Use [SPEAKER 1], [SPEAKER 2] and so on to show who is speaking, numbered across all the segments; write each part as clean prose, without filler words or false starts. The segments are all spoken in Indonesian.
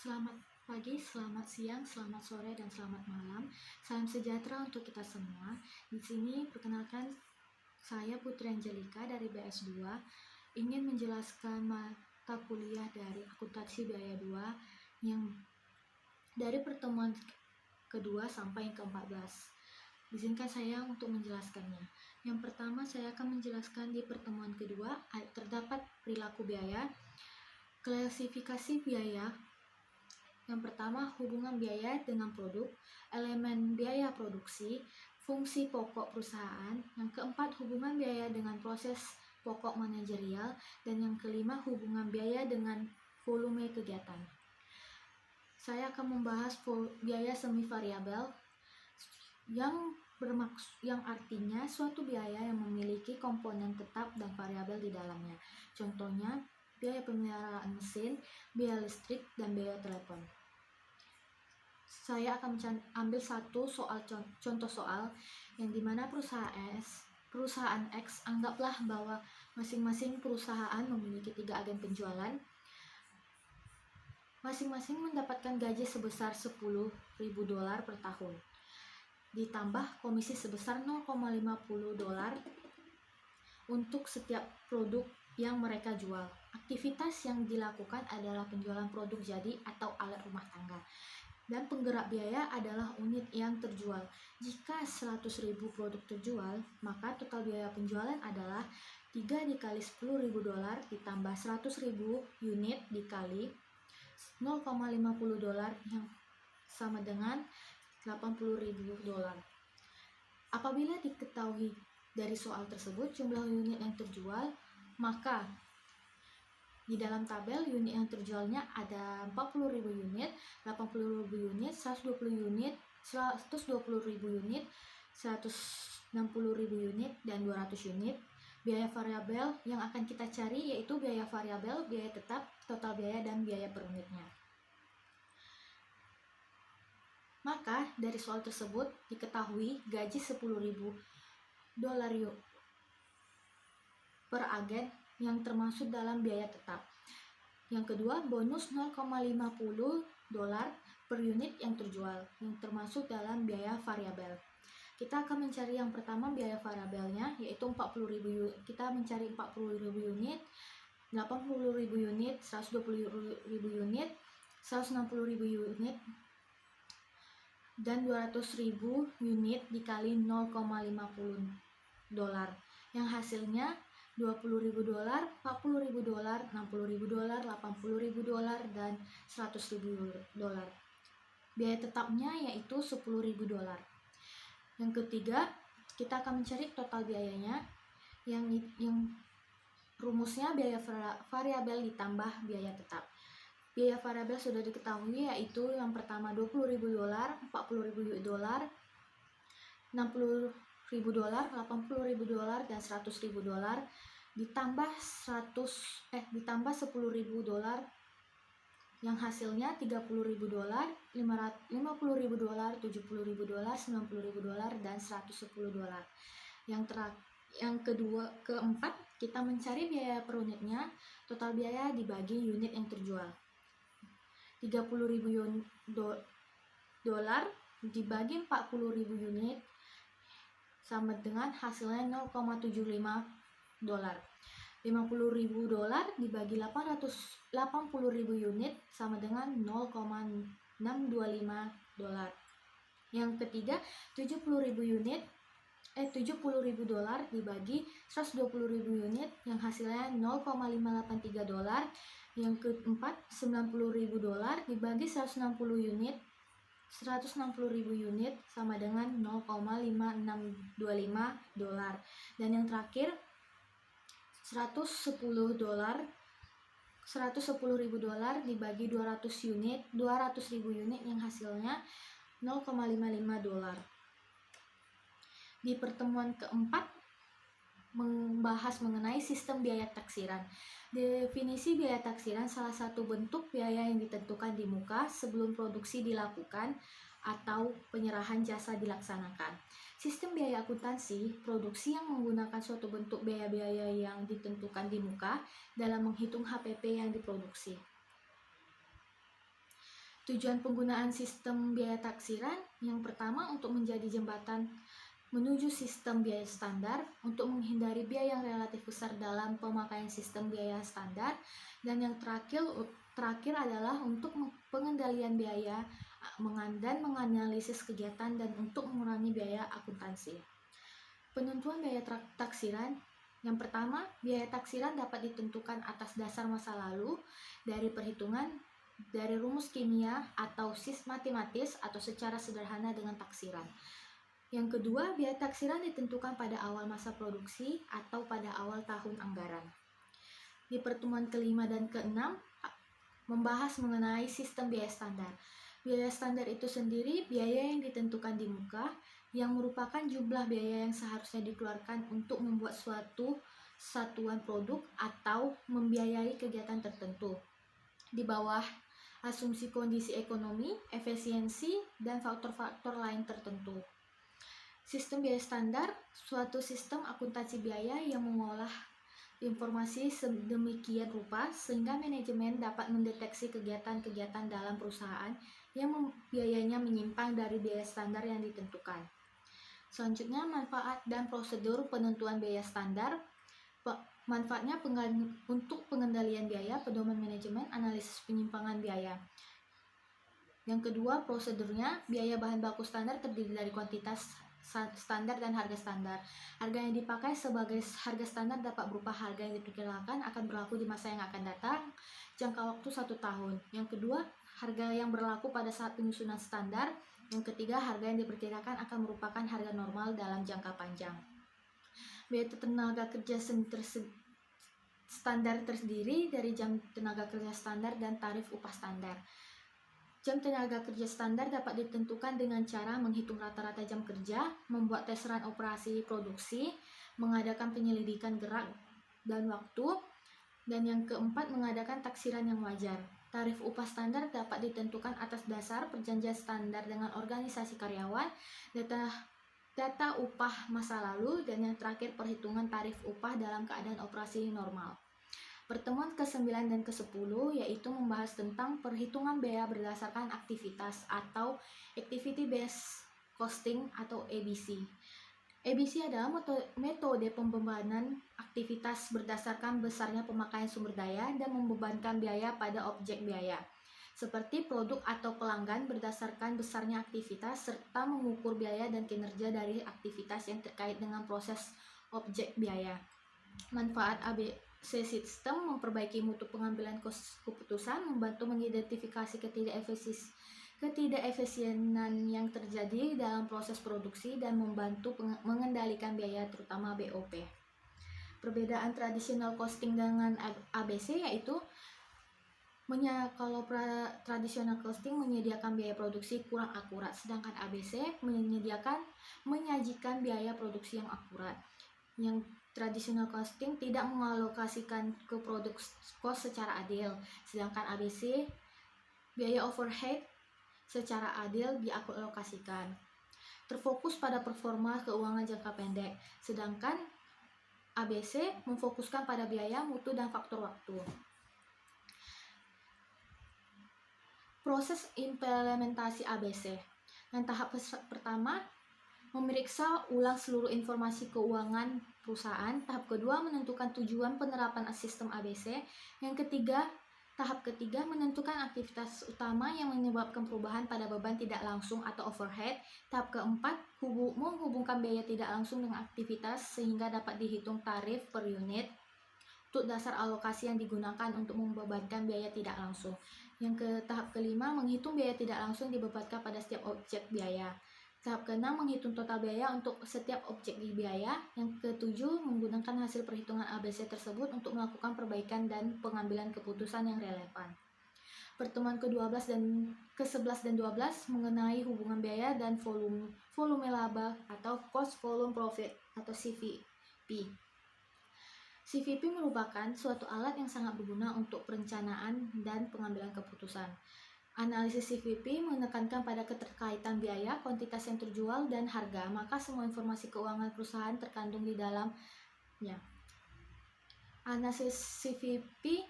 [SPEAKER 1] Selamat pagi, selamat siang, selamat sore, dan selamat malam. Salam sejahtera untuk kita semua. Di sini perkenalkan saya Putri Angelika dari BS2 ingin menjelaskan mata kuliah dari akuntansi biaya 2 yang dari pertemuan kedua sampai yang ke-14. Izinkan saya untuk menjelaskannya. Yang pertama, saya akan menjelaskan di pertemuan kedua terdapat perilaku biaya, klasifikasi biaya. Yang pertama, hubungan biaya dengan produk, elemen biaya produksi, fungsi pokok perusahaan. Yang keempat, hubungan biaya dengan proses pokok manajerial. Dan yang kelima, hubungan biaya dengan volume kegiatan. Saya akan membahas biaya semi variabel yang artinya suatu biaya yang memiliki komponen tetap dan variabel di dalamnya. Contohnya, biaya pemeliharaan mesin, biaya listrik, dan biaya telepon. Saya akan ambil satu contoh soal yang dimana perusahaan X, anggaplah bahwa masing-masing perusahaan memiliki 3 agen penjualan. Masing-masing mendapatkan gaji sebesar $10.000 per tahun, ditambah komisi sebesar $0,50 untuk setiap produk yang mereka jual. Aktivitas yang dilakukan adalah penjualan produk jadi atau alat rumah tangga. Dan penggerak biaya adalah unit yang terjual. Jika 100.000 produk terjual, maka total biaya penjualan adalah 3 dikali $10.000 ditambah 100.000 unit dikali $0,50 yang sama dengan $80.000. Apabila diketahui dari soal tersebut jumlah unit yang terjual, maka di dalam tabel unit yang terjualnya ada 40.000 unit, 80.000 unit, 120 unit, 120.000 unit, 160.000 unit, dan 200 unit. Biaya variabel yang akan kita cari yaitu biaya variabel, biaya tetap, total biaya, dan biaya per unitnya. Maka dari soal tersebut diketahui gaji $10.000 per agen yang termasuk dalam biaya tetap. Yang kedua, bonus $0,50 per unit yang terjual yang termasuk dalam biaya variabel. Kita akan mencari yang pertama biaya variabelnya yaitu 40.000 unit. Kita mencari 40.000 unit, 80.000 unit, 120.000 unit, 160.000 unit, dan 200.000 unit dikali $0,50 yang hasilnya $20.000, $40.000, $60.000, $80.000, dan $100.000. Biaya tetapnya yaitu $10.000. Yang ketiga, kita akan mencari total biayanya yang rumusnya biaya variabel ditambah biaya tetap. Biaya variabel sudah diketahui yaitu yang pertama $20.000, $40.000, $60.000, $80.000, dan $100.000 ditambah $10.000 yang hasilnya $30.000, $50.000, $70.000, $90.000, dan $110. Yang keempat, kita mencari biaya per unitnya, total biaya dibagi unit yang terjual. $30.000 dibagi 40.000 unit sama dengan hasilnya $0,75. $50.000 dibagi 80.000 unit sama dengan $0,625. Yang ketiga, $70.000 dibagi 120.000 unit yang hasilnya $0,583. Yang keempat, $90.000 dibagi 160.000 unit sama dengan $0,5625. Dan yang terakhir, $110.000 dibagi 200.000 unit yang hasilnya $0,55. Di pertemuan keempat membahas mengenai sistem biaya taksiran. Definisi biaya taksiran salah satu bentuk biaya yang ditentukan di muka sebelum produksi dilakukan atau penyerahan jasa dilaksanakan. Sistem biaya akuntansi produksi yang menggunakan suatu bentuk biaya-biaya yang ditentukan di muka dalam menghitung HPP yang diproduksi. Tujuan penggunaan sistem biaya taksiran yang pertama untuk menjadi jembatan menuju sistem biaya standar untuk menghindari biaya yang relatif besar dalam pemakaian sistem biaya standar, dan yang terakhir adalah untuk pengendalian biaya dan menganalisis kegiatan dan untuk mengurangi biaya akuntansi. Penentuan biaya taksiran yang pertama, biaya taksiran dapat ditentukan atas dasar masa lalu dari perhitungan dari rumus kimia atau matematis atau secara sederhana dengan taksiran. Yang kedua, biaya taksiran ditentukan pada awal masa produksi atau pada awal tahun anggaran. Di pertemuan kelima dan keenam, membahas mengenai sistem biaya standar. Biaya standar itu sendiri biaya yang ditentukan di muka, yang merupakan jumlah biaya yang seharusnya dikeluarkan untuk membuat suatu satuan produk atau membiayai kegiatan tertentu. Di bawah asumsi kondisi ekonomi, efisiensi, dan faktor-faktor lain tertentu. Sistem biaya standar, suatu sistem akuntansi biaya yang mengolah informasi sedemikian rupa sehingga manajemen dapat mendeteksi kegiatan-kegiatan dalam perusahaan yang biayanya menyimpang dari biaya standar yang ditentukan. Selanjutnya, manfaat dan prosedur penentuan biaya standar. Manfaatnya untuk pengendalian biaya, pedoman manajemen, analisis penyimpangan biaya. Yang kedua, prosedurnya, biaya bahan baku standar terdiri dari kuantitas standar dan harga standar. Harga yang dipakai sebagai harga standar dapat berupa harga yang diperkirakan akan berlaku di masa yang akan datang, jangka waktu 1 tahun. Yang kedua, harga yang berlaku pada saat penyusunan standar. Yang ketiga, harga yang diperkirakan akan merupakan harga normal dalam jangka panjang. Biaya tenaga kerja standar terdiri dari jam tenaga kerja standar dan tarif upah standar. Jam tenaga kerja standar dapat ditentukan dengan cara menghitung rata-rata jam kerja, membuat tes run operasi produksi, mengadakan penyelidikan gerak dan waktu, dan yang keempat, mengadakan taksiran yang wajar. Tarif upah standar dapat ditentukan atas dasar perjanjian standar dengan organisasi karyawan, data upah masa lalu, dan yang terakhir perhitungan tarif upah dalam keadaan operasi normal. Pertemuan ke-9 dan ke-10 yaitu membahas tentang perhitungan biaya berdasarkan aktivitas atau Activity Based Costing atau ABC. ABC adalah metode pembebanan aktivitas berdasarkan besarnya pemakaian sumber daya dan membebankan biaya pada objek biaya, seperti produk atau pelanggan berdasarkan besarnya aktivitas serta mengukur biaya dan kinerja dari aktivitas yang terkait dengan proses objek biaya. Manfaat ABC sistem memperbaiki mutu pengambilan keputusan, membantu mengidentifikasi ketidakefisienan yang terjadi dalam proses produksi dan membantu mengendalikan biaya terutama BOP. Perbedaan tradisional costing dengan ABC yaitu kalau tradisional costing menyediakan biaya produksi kurang akurat, sedangkan ABC menyajikan biaya produksi yang akurat. Yang tradisional costing tidak mengalokasikan ke produk cost secara adil, sedangkan ABC biaya overhead secara adil dialokasikan. Terfokus pada performa keuangan jangka pendek, sedangkan ABC memfokuskan pada biaya, mutu, dan faktor waktu. Proses implementasi ABC. Yang tahap pertama, memeriksa ulang seluruh informasi keuangan perusahaan. Tahap kedua, menentukan tujuan penerapan sistem ABC. Tahap ketiga, menentukan aktivitas utama yang menyebabkan perubahan pada beban tidak langsung atau overhead. Tahap keempat, menghubungkan biaya tidak langsung dengan aktivitas sehingga dapat dihitung tarif per unit untuk dasar alokasi yang digunakan untuk membebankan biaya tidak langsung. Tahap kelima, menghitung biaya tidak langsung dibebankan pada setiap objek biaya. Tahap keenam, menghitung total biaya untuk setiap objek biaya. Yang ketujuh, menggunakan hasil perhitungan ABC tersebut untuk melakukan perbaikan dan pengambilan keputusan yang relevan. Pertemuan ke-11 dan 12 mengenai hubungan biaya dan volume laba atau Cost Volume Profit atau CVP. CVP merupakan suatu alat yang sangat berguna untuk perencanaan dan pengambilan keputusan. Analisis CVP menekankan pada keterkaitan biaya, kuantitas yang terjual, dan harga, maka semua informasi keuangan perusahaan terkandung di dalamnya. Analisis CVP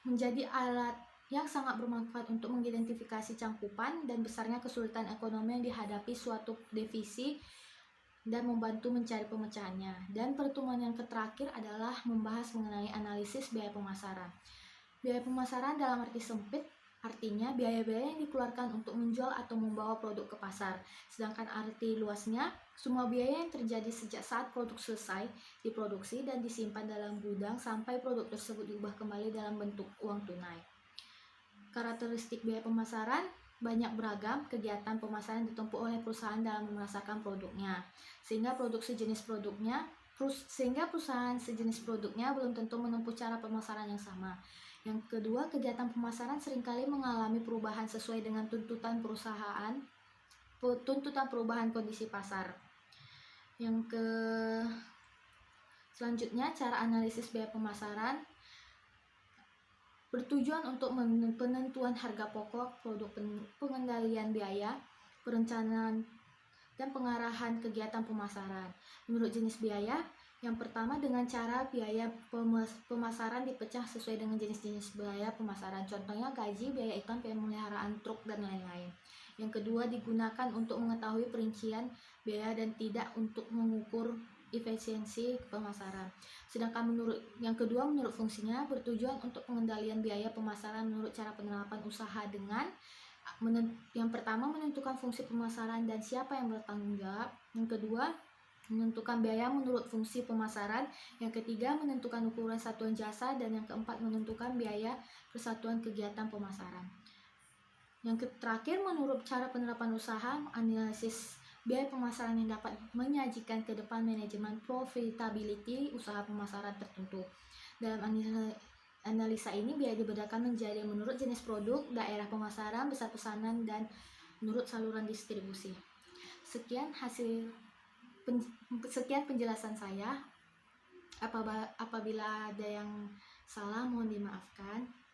[SPEAKER 1] menjadi alat yang sangat bermanfaat untuk mengidentifikasi cangkupan dan besarnya kesulitan ekonomi yang dihadapi suatu divisi dan membantu mencari pemecahannya. Dan pertemuan yang terakhir adalah membahas mengenai analisis biaya pemasaran. Biaya pemasaran dalam arti sempit artinya biaya-biaya yang dikeluarkan untuk menjual atau membawa produk ke pasar. Sedangkan arti luasnya, semua biaya yang terjadi sejak saat produk selesai diproduksi dan disimpan dalam gudang sampai produk tersebut diubah kembali dalam bentuk uang tunai. Karakteristik biaya pemasaran banyak beragam kegiatan pemasaran ditempuh oleh perusahaan dalam memasarkan produknya, sehingga perusahaan sejenis produknya belum tentu menempuh cara pemasaran yang sama. Yang kedua, kegiatan pemasaran seringkali mengalami perubahan sesuai dengan tuntutan perubahan kondisi pasar. Selanjutnya, cara analisis biaya pemasaran bertujuan untuk penentuan harga pokok produk, pengendalian biaya, perencanaan, dan pengarahan kegiatan pemasaran. Menurut jenis biaya, yang pertama dengan cara biaya pemasaran dipecah sesuai dengan jenis-jenis biaya pemasaran. Contohnya gaji, biaya iklan, pemeliharaan truk, dan lain-lain. Yang kedua digunakan untuk mengetahui perincian biaya dan tidak untuk mengukur efisiensi pemasaran. Sedangkan menurut fungsinya bertujuan untuk pengendalian biaya pemasaran menurut cara penerapan usaha dengan yang pertama menentukan fungsi pemasaran dan siapa yang bertanggung jawab. Yang kedua menentukan biaya menurut fungsi pemasaran. Yang ketiga menentukan ukuran satuan jasa, dan yang keempat menentukan biaya persatuan kegiatan pemasaran. Yang terakhir menurut cara penerapan usaha, analisis biaya pemasaran yang dapat menyajikan ke depan manajemen profitability usaha pemasaran tertentu. Dalam analisa ini biaya dibedakan menjadi menurut jenis produk, daerah pemasaran, besar pesanan, dan menurut saluran distribusi. Sekian penjelasan saya. Apabila ada yang salah mohon dimaafkan.